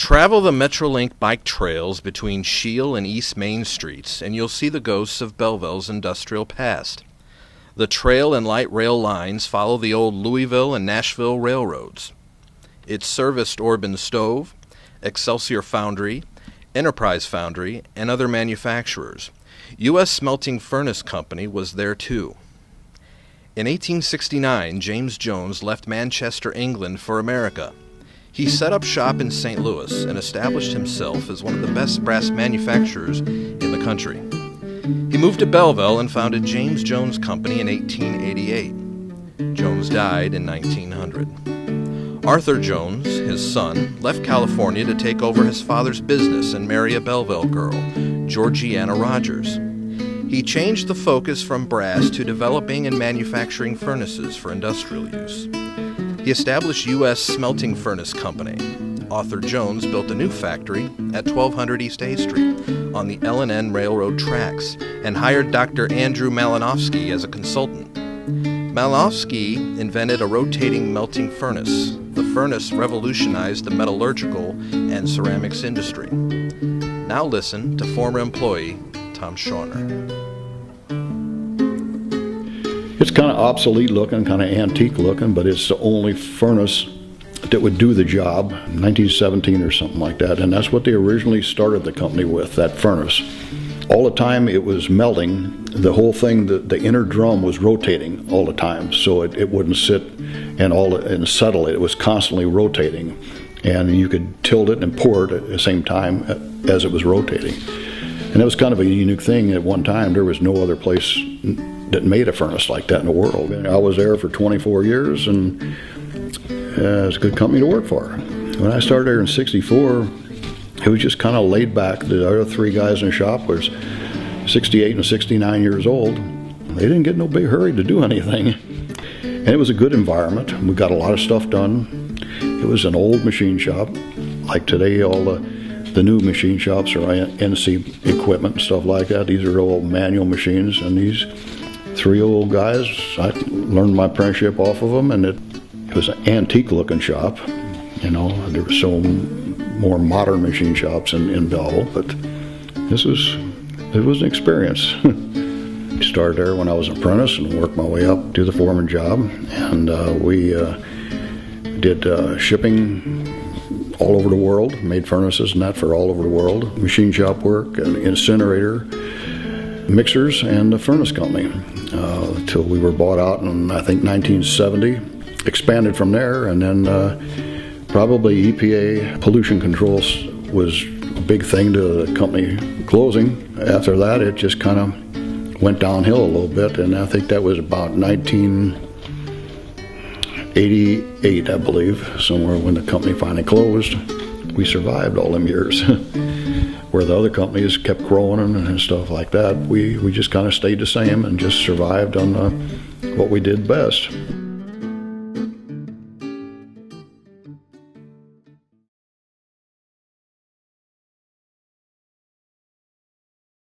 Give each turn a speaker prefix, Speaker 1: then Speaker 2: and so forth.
Speaker 1: Travel the Metrolink bike trails between Shield and East Main Streets, and you'll see the ghosts of Belleville's industrial past. The trail and light rail lines follow the old Louisville and Nashville railroads. It serviced Orban Stove, Excelsior Foundry, Enterprise Foundry, and other manufacturers. U.S. Smelting Furnace Co. was there too. In 1869, James Jones left Manchester, England for America. He set up shop in St. Louis and established himself as one of the best brass manufacturers in the country. He moved to Belleville and founded James Jones Company in 1888. Jones died in 1900. Arthur Jones, his son, left California to take over his father's business and marry a Belleville girl, Georgiana Rogers. He changed the focus from brass to developing and manufacturing furnaces for industrial use. He established U.S. Smelting Furnace Company. Arthur Jones built a new factory at 1200 East A Street on the L&N Railroad tracks and hired Dr. Andrew Malinowski as a consultant. Malinowski invented a rotating melting furnace. The furnace revolutionized the metallurgical and ceramics industry. Now listen to former employee Tom Schauner.
Speaker 2: It's kind of obsolete looking, kind of antique looking, but it's the only furnace that would do the job, 1917 or something like that, and that's what they originally started the company with, that furnace. All the time it was melting, the whole thing, the inner drum was rotating all the time, so it wouldn't sit and settle. It was constantly rotating, and you could tilt it and pour it at the same time as it was rotating. And it was kind of a unique thing. At one time, there was no other place that made a furnace like that in the world. And I was there for 24 years, and it was a good company to work for. When I started there in '64, it was just kind of laid back. The other three guys in the shop was 68 and 69 years old. They didn't get no big hurry to do anything. And it was a good environment. We got a lot of stuff done. It was an old machine shop. Like today, all the new machine shops are NC equipment and stuff like that. These are old manual machines, and these three old guys, I learned my apprenticeship off of them, and it was an antique looking shop. You know, there were so more modern machine shops in Belleville, but it was an experience. Started there when I was an apprentice and worked my way up to the foreman job, and we did shipping all over the world, made furnaces and that for all over the world, machine shop work, an incinerator, mixers, and a furnace company, till we were bought out in, I think, 1970, expanded from there, and then probably EPA pollution controls was a big thing to the company closing. After that, it just kind of went downhill a little bit, and I think that was about 1988, I believe, somewhere when the company finally closed. We survived all them years. Where the other companies kept growing and stuff like that, we just kind of stayed the same and just survived on what we did best.